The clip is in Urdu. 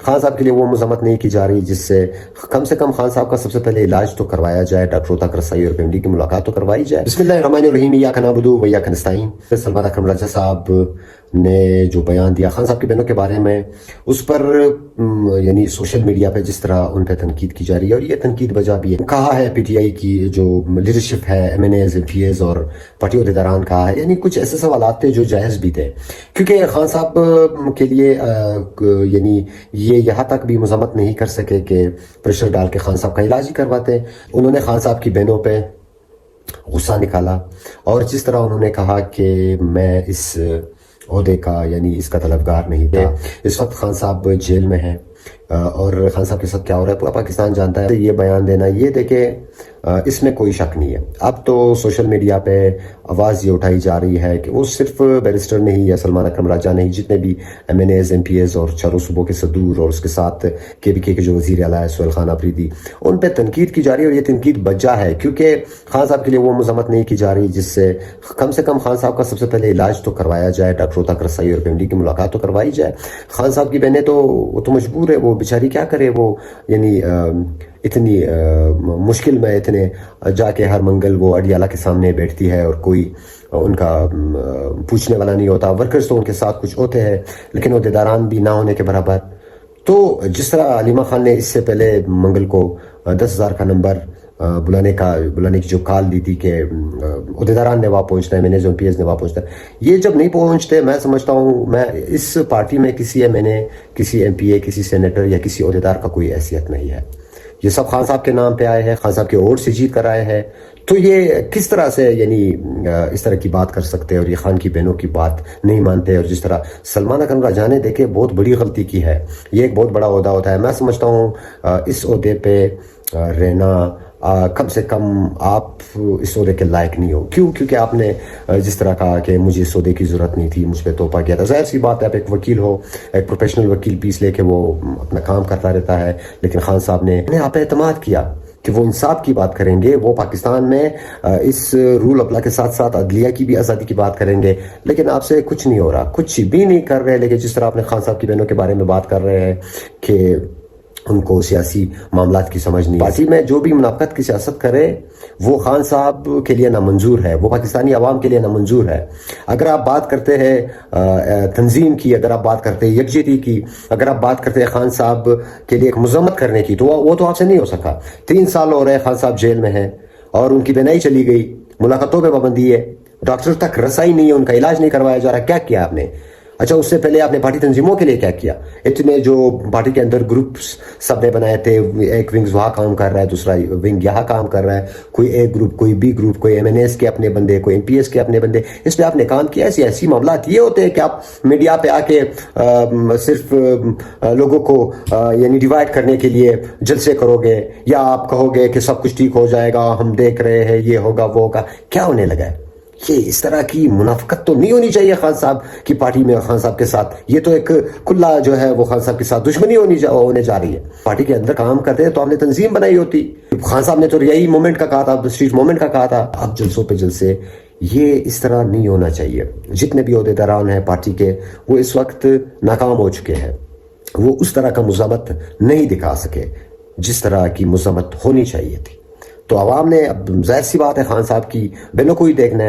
خان صاحب کے لیے وہ مذمت نہیں کی جا رہی جس سے کم خان صاحب کا سب سے پہلے علاج تو کروایا جائے، ڈاکٹروں تک رسائی اور فیملی کی ملاقات تو کروائی جائے۔ بسم اللہ الرحمن الرحیم، ایاک نعبد و ایاک نستعین۔ سلمان اکرم راجہ صاحب نے جو بیان دیا خان صاحب کی بہنوں کے بارے میں، اس پر یعنی سوشل میڈیا پہ جس طرح ان پہ تنقید کی جا رہی ہے، اور یہ تنقید بجا بھی ہے۔ کہا ہے پی ٹی آئی کی جو لیڈرشپ ہے، MNAs, MPAs اور پارٹی عہدیداران کہا ہے، یعنی کچھ ایسے سوالات تھے جو جائز بھی تھے، کیونکہ خان صاحب کے لیے یعنی یہ یہاں تک بھی مذمت نہیں کر سکے کہ پریشر ڈال کے خان صاحب کا علاج ہی کرواتے۔ انہوں نے خان صاحب کی بہنوں پہ غصہ نکالا، اور جس طرح انہوں نے کہا کہ میں اس عہدے کا یعنی اس کا طلبگار نہیں تھا۔ اس وقت خان صاحب جیل میں ہیں، اور خان صاحب کے ساتھ کیا ہو رہا ہے پورا پاکستان جانتا ہے۔ یہ بیان دینا، یہ دیکھیں اس میں کوئی شک نہیں ہے۔ اب تو سوشل میڈیا پہ آواز یہ اٹھائی جا رہی ہے کہ وہ صرف بیرسٹر نہیں یا سلمان اکرم راجہ نہیں، جتنے بھی MNAs, MPAs اور چاروں صوبوں کے صدور، اور اس کے ساتھ کے پی کے جو وزیر اعلیٰ ہے سہیل خان آفریدی، ان پہ تنقید کی جا رہی ہے، اور یہ تنقید بجا ہے، کیونکہ خان صاحب کے لیے وہ مذمت نہیں کی جا رہی جس سے کم خان صاحب کا سب سے پہلے علاج تو کروایا جائے، ڈاکٹروں تک رسائی اور فیملی کی ملاقات تو کروائی جائے۔ خان صاحب کی بہنیں تو مجبور ہے، وہ بیچاری کیا کرے، وہ یعنی اتنی مشکل میں اتنے جا کے ہر منگل وہ اڈیالہ کے سامنے بیٹھتی ہے، اور کوئی ان کا پوچھنے والا نہیں ہوتا۔ ورکرز تو ان کے ساتھ کچھ ہوتے ہیں، لیکن عہدیداران بھی نہ ہونے کے برابر۔ تو جس طرح علیمہ خان نے اس سے پہلے منگل کو 10,000 کا نمبر بلانے کی جو کال دی تھی کہ عہدیداران نے وہاں پہنچنا ہے، ایم پی ایس نے وہاں پہنچنا ہے، یہ جب نہیں پہنچتے، میں سمجھتا ہوں میں اس پارٹی میں کسی ایم این اے، کسی ایم پی اے، کسی سینیٹر یا کسی عہدیدار کا کوئی حیثیت نہیں ہے۔ یہ سب خان صاحب کے نام پہ آئے ہیں، خان صاحب کے ووٹ سے جیت کر آئے ہیں، تو یہ کس طرح سے یعنی اس طرح کی بات کر سکتے ہیں، اور یہ خان کی بہنوں کی بات نہیں مانتے۔ اور جس طرح سلمان اکرم راجہ نے دیکھے بہت بڑی غلطی کی ہے، یہ ایک بہت بڑا عہدہ ہوتا ہے۔ میں سمجھتا ہوں اس عہدے پہ رہنا کم سے کم آپ اس عہدے کے لائق نہیں ہو۔ کیونکہ آپ نے جس طرح کہا کہ مجھے اس عہدے کی ضرورت نہیں تھی، مجھ پہ توپا کیا تھا۔ ظاہر سی بات ہے، آپ ایک وکیل ہو، ایک پروفیشنل وکیل پیس لے کے وہ اپنا کام کرتا رہتا ہے، لیکن خان صاحب نے آپ پہ اعتماد کیا کہ وہ انصاف کی بات کریں گے، وہ پاکستان میں اس رول اپلا کے ساتھ ساتھ عدلیہ کی بھی آزادی کی بات کریں گے، لیکن آپ سے کچھ نہیں ہو رہا، کچھ بھی نہیں کر رہے۔ لیکن جس طرح آپ نے خان صاحب کی بہنوں کے بارے میں بات کر رہے ہیں کہ ان کو سیاسی معاملات کی سمجھ نہیں، پارٹی میں جو بھی منافقت کی سیاست کرے وہ خان صاحب کے لیے نامنظور ہے، وہ پاکستانی عوام کے لیے نامنظور ہے۔ اگر آپ بات کرتے ہیں تنظیم کی، اگر آپ بات کرتے ہیں یکجہتی کی، اگر آپ بات کرتے ہیں خان صاحب کے لیے ایک مذمت کرنے کی، تو وہ تو آپ سے نہیں ہو سکا۔ 3 سال ہو رہے خان صاحب جیل میں ہیں، اور ان کی بینائی چلی گئی، ملاقاتوں پہ پابندی ہے، ڈاکٹر تک رسائی نہیں ہے، ان کا علاج نہیں کروایا جا رہا۔ کیا کیا آپ نے؟ اچھا، اس سے پہلے آپ نے پارٹی تنظیموں کے لیے کیا کیا؟ اتنے جو پارٹی کے اندر گروپس سب نے بنائے تھے، ایک ونگز وہاں کام کر رہا ہے، دوسرا ونگ یہاں کام کر رہا ہے، کوئی اے گروپ، کوئی بی گروپ، کوئی ایم این ایس کے اپنے بندے، کوئی ایم پی ایس کے اپنے بندے، اس پہ آپ نے کام کیا۔ ایسی معاملات یہ ہوتے ہیں کہ آپ میڈیا پہ آ کے صرف لوگوں کو یعنی ڈیوائڈ کرنے کے لیے جلسے کرو گے، یا آپ کہو گے کہ سب کچھ ٹھیک ہو جائے گا، ہم دیکھ رہے ہیں، یہ ہوگا وہ ہوگا۔ کیا ہونے لگا ہے؟ یہ اس طرح کی منافقت تو نہیں ہونی چاہیے خان صاحب کی پارٹی میں، خان صاحب کے ساتھ۔ یہ تو ایک کھلا جو ہے وہ خان صاحب کے ساتھ دشمنی ہونے جا رہی ہے۔ پارٹی کے اندر کام کرتے ہیں تو آپ نے تنظیم بنائی ہوتی۔ خان صاحب نے تو ریائی موومنٹ کا کہا تھا، اسٹریٹ موومنٹ کا کہا تھا۔ اب جلسوں پہ جلسے، یہ اس طرح نہیں ہونا چاہیے۔ جتنے بھی عہدیداران ہیں پارٹی کے، وہ اس وقت ناکام ہو چکے ہیں، وہ اس طرح کا مزاحمت نہیں دکھا سکے جس طرح کی مزاحمت ہونی چاہیے تھی۔ تو عوام نے، اب ظاہر سی بات ہے، خان صاحب کی بہنوں کو ہی دیکھنا ہے۔